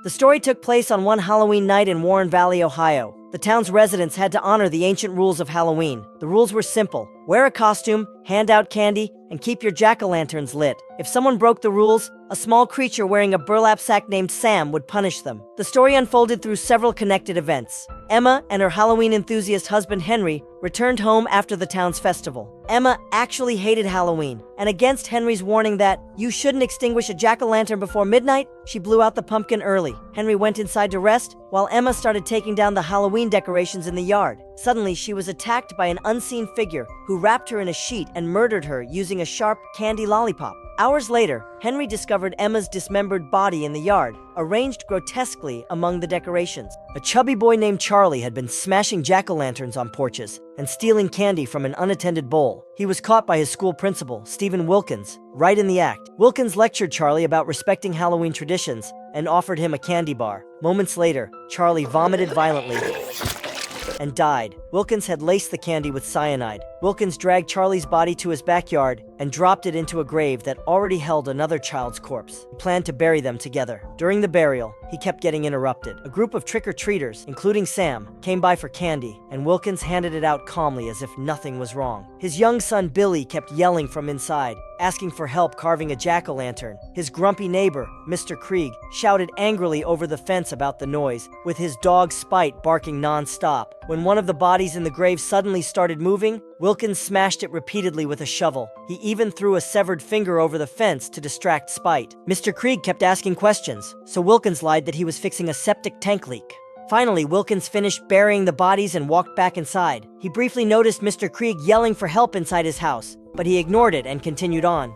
The story took place on one Halloween night in Warren Valley, Ohio. The town's residents had to honor the ancient rules of Halloween. The rules were simple: wear a costume, hand out candy, and keep your jack-o'-lanterns lit. If someone broke the rules, a small creature wearing a burlap sack named Sam would punish them. The story unfolded through several connected events. Emma and her Halloween enthusiast husband Henry returned home after the town's festival. Emma actually hated Halloween, and against Henry's warning that you shouldn't extinguish a jack-o'-lantern before midnight, she blew out the pumpkin early. Henry went inside to rest, while Emma started taking down the Halloween decorations in the yard. Suddenly, she was attacked by an unseen figure who wrapped her in a sheet and murdered her using a sharp candy lollipop. Hours later, Henry discovered Emma's dismembered body in the yard, arranged grotesquely among the decorations. A chubby boy named Charlie had been smashing jack-o'-lanterns on porches and stealing candy from an unattended bowl. He was caught by his school principal, Stephen Wilkins, right in the act. Wilkins lectured Charlie about respecting Halloween traditions and offered him a candy bar. Moments later, Charlie vomited violently and died. Wilkins had laced the candy with cyanide. Wilkins dragged Charlie's body to his backyard and dropped it into a grave that already held another child's corpse. He planned to bury them together. During the burial, he kept getting interrupted. A group of trick-or-treaters, including Sam, came by for candy, and Wilkins handed it out calmly as if nothing was wrong. His young son Billy kept yelling from inside, asking for help carving a jack-o'-lantern. His grumpy neighbor, Mr. Krieg, shouted angrily over the fence about the noise, with his dog Spite barking non-stop. When one of the bodies in the grave suddenly started moving, Wilkins smashed it repeatedly with a shovel. He even threw a severed finger over the fence to distract Spite. Mr. Krieg kept asking questions, so Wilkins lied that he was fixing a septic tank leak. Finally, Wilkins finished burying the bodies and walked back inside. He briefly noticed Mr. Krieg yelling for help inside his house, but he ignored it and continued on.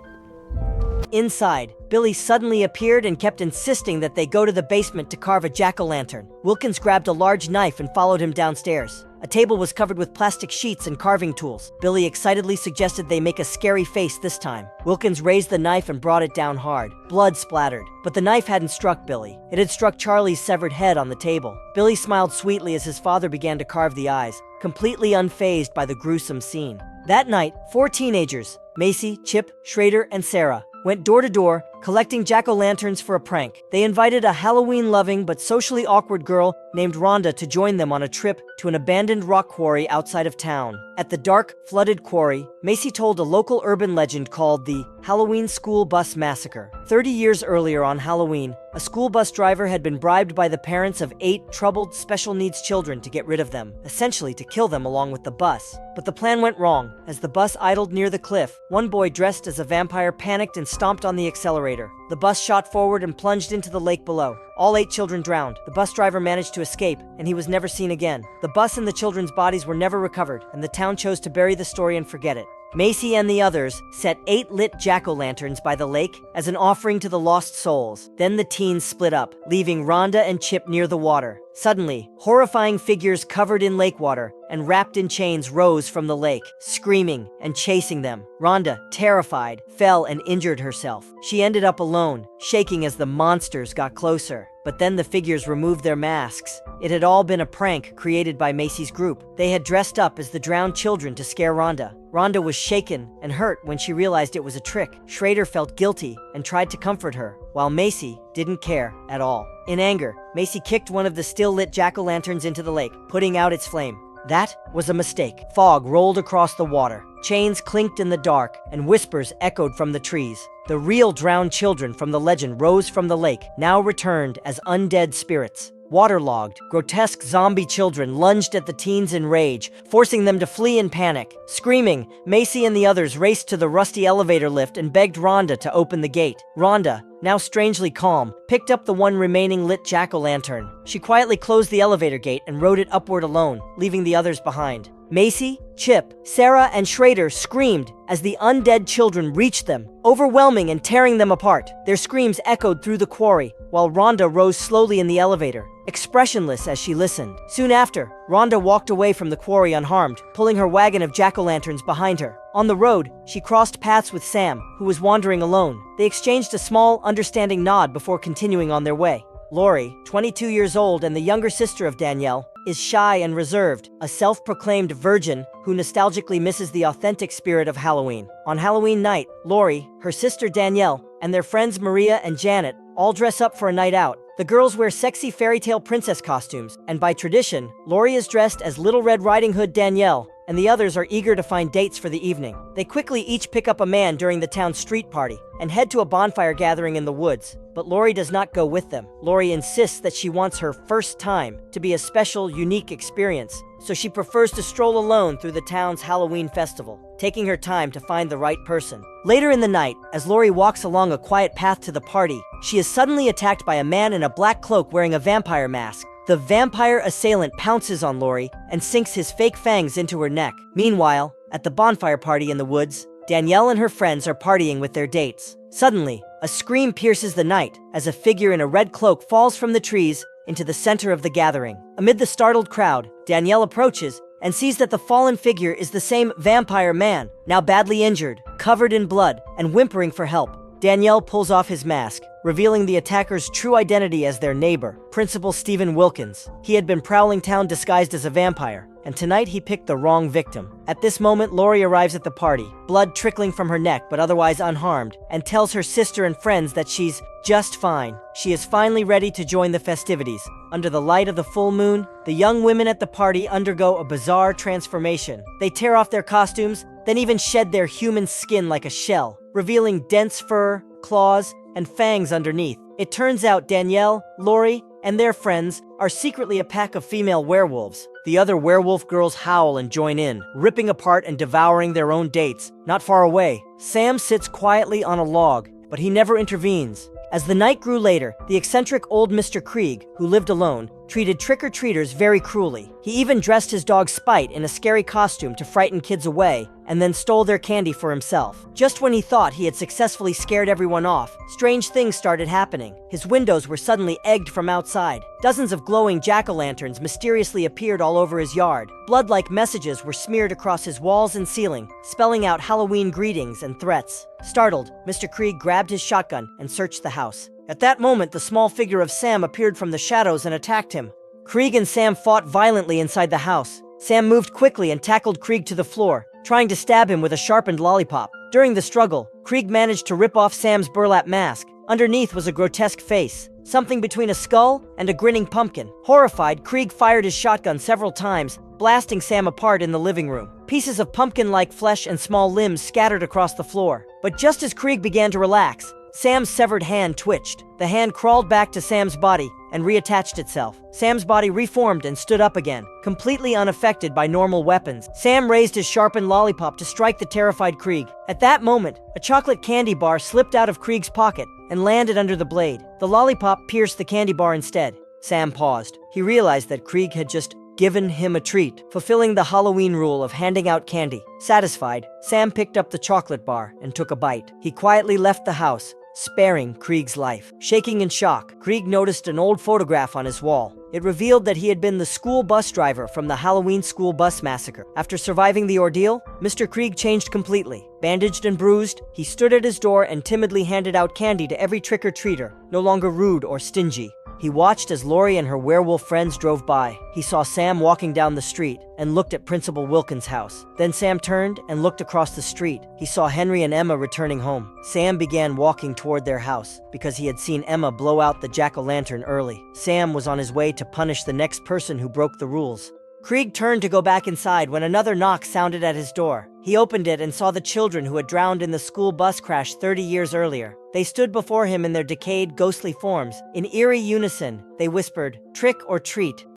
Inside, Billy suddenly appeared and kept insisting that they go to the basement to carve a jack-o'-lantern. Wilkins grabbed a large knife and followed him downstairs. A table was covered with plastic sheets and carving tools. Billy excitedly suggested they make a scary face this time. Wilkins raised the knife and brought it down hard. Blood splattered, but the knife hadn't struck Billy. It had struck Charlie's severed head on the table. Billy smiled sweetly as his father began to carve the eyes, completely unfazed by the gruesome scene. That night, 4 teenagers, Macy, Chip, Schrader, and Sarah, went door to door, collecting jack-o'-lanterns for a prank. They invited a Halloween-loving but socially awkward girl named Rhonda to join them on a trip to an abandoned rock quarry outside of town. At the dark, flooded quarry, Macy told a local urban legend called the Halloween School Bus Massacre. 30 years earlier on Halloween, a school bus driver had been bribed by the parents of 8 troubled special needs children to get rid of them, essentially to kill them along with the bus. But the plan went wrong. As the bus idled near the cliff, one boy dressed as a vampire panicked and stomped on the accelerator. The bus shot forward and plunged into the lake below. All 8 children drowned. The bus driver managed to escape, and he was never seen again. The bus and the children's bodies were never recovered, and the town chose to bury the story and forget it. Macy and the others set 8 lit jack-o'-lanterns by the lake as an offering to the lost souls. Then the teens split up, leaving Rhonda and Chip near the water. Suddenly, horrifying figures covered in lake water and wrapped in chains rose from the lake, screaming and chasing them. Rhonda, terrified, fell and injured herself. She ended up alone, shaking as the monsters got closer. But then the figures removed their masks. It had all been a prank created by Macy's group. They had dressed up as the drowned children to scare Rhonda. Rhonda was shaken and hurt when she realized it was a trick. Schrader felt guilty and tried to comfort her, while Macy didn't care at all. In anger, Macy kicked one of the still-lit jack-o'-lanterns into the lake, putting out its flame. That was a mistake. Fog rolled across the water. Chains clinked in the dark, and whispers echoed from the trees. The real drowned children from the legend rose from the lake, now returned as undead spirits. Waterlogged, grotesque zombie children lunged at the teens in rage, forcing them to flee in panic. Screaming, Macy and the others raced to the rusty elevator lift and begged Rhonda to open the gate. Rhonda, now strangely calm, picked up the one remaining lit jack-o'-lantern. She quietly closed the elevator gate and rode it upward alone, leaving the others behind. Macy, Chip, Sarah, and Schrader screamed as the undead children reached them, overwhelming and tearing them apart. Their screams echoed through the quarry, while Rhonda rose slowly in the elevator, expressionless as she listened. Soon after, Rhonda walked away from the quarry unharmed, pulling her wagon of jack-o'-lanterns behind her. On the road, she crossed paths with Sam, who was wandering alone. They exchanged a small, understanding nod before continuing on their way. Lori, 22 years old and the younger sister of Danielle, is shy and reserved, a self-proclaimed virgin who nostalgically misses the authentic spirit of Halloween. On Halloween night, Lori, her sister Danielle, and their friends Maria and Janet all dress up for a night out. The girls wear sexy fairy tale princess costumes, and by tradition, Lori is dressed as Little Red Riding Hood Danielle, and the others are eager to find dates for the evening. They quickly each pick up a man during the town's street party and head to a bonfire gathering in the woods, but Lori does not go with them. Lori insists that she wants her first time to be a special, unique experience, so she prefers to stroll alone through the town's Halloween festival, taking her time to find the right person. Later in the night, as Lori walks along a quiet path to the party, she is suddenly attacked by a man in a black cloak wearing a vampire mask. The vampire assailant pounces on Lori and sinks his fake fangs into her neck. Meanwhile, at the bonfire party in the woods, Danielle and her friends are partying with their dates. Suddenly, a scream pierces the night as a figure in a red cloak falls from the trees into the center of the gathering. Amid the startled crowd, Danielle approaches and sees that the fallen figure is the same vampire man, now badly injured, covered in blood, and whimpering for help. Danielle pulls off his mask, revealing the attacker's true identity as their neighbor, Principal Stephen Wilkins. He had been prowling town disguised as a vampire, and tonight he picked the wrong victim. At this moment, Lori arrives at the party, blood trickling from her neck but otherwise unharmed, and tells her sister and friends that she's just fine. She is finally ready to join the festivities. Under the light of the full moon, the young women at the party undergo a bizarre transformation. They tear off their costumes, then even shed their human skin like a shell, revealing dense fur, claws, and fangs underneath. It turns out Danielle, Lori, and their friends are secretly a pack of female werewolves. The other werewolf girls howl and join in, ripping apart and devouring their own dates. Not far away, Sam sits quietly on a log, but he never intervenes. As the night grew later, the eccentric old Mr. Krieg, who lived alone, treated trick-or-treaters very cruelly. He even dressed his dog Spite in a scary costume to frighten kids away, and then stole their candy for himself. Just when he thought he had successfully scared everyone off, strange things started happening. His windows were suddenly egged from outside. Dozens of glowing jack-o'-lanterns mysteriously appeared all over his yard. Blood-like messages were smeared across his walls and ceiling, spelling out Halloween greetings and threats. Startled, Mr. Krieg grabbed his shotgun and searched the house. At that moment, the small figure of Sam appeared from the shadows and attacked him. Krieg and Sam fought violently inside the house. Sam moved quickly and tackled Krieg to the floor, trying to stab him with a sharpened lollipop. During the struggle, Krieg managed to rip off Sam's burlap mask. Underneath was a grotesque face, something between a skull and a grinning pumpkin. Horrified, Krieg fired his shotgun several times, blasting Sam apart in the living room. Pieces of pumpkin-like flesh and small limbs scattered across the floor. But just as Krieg began to relax, Sam's severed hand twitched. The hand crawled back to Sam's body and reattached itself. Sam's body reformed and stood up again, completely unaffected by normal weapons. Sam raised his sharpened lollipop to strike the terrified Krieg. At that moment, a chocolate candy bar slipped out of Krieg's pocket and landed under the blade. The lollipop pierced the candy bar instead. Sam paused. He realized that Krieg had just given him a treat, fulfilling the Halloween rule of handing out candy. Satisfied, Sam picked up the chocolate bar and took a bite. He quietly left the house, sparing Krieg's life. Shaking in shock, Krieg noticed an old photograph on his wall. It revealed that he had been the school bus driver from the Halloween school bus massacre. After surviving the ordeal, Mr. Krieg changed completely. Bandaged and bruised, he stood at his door and timidly handed out candy to every trick-or-treater, no longer rude or stingy. He watched as Lori and her werewolf friends drove by. He saw Sam walking down the street and looked at Principal Wilkins' house. Then Sam turned and looked across the street. He saw Henry and Emma returning home. Sam began walking toward their house because he had seen Emma blow out the jack-o'-lantern early. Sam was on his way to punish the next person who broke the rules. Krieg turned to go back inside when another knock sounded at his door. He opened it and saw the children who had drowned in the school bus crash 30 years earlier. They stood before him in their decayed, ghostly forms. In eerie unison, they whispered, "Trick or treat."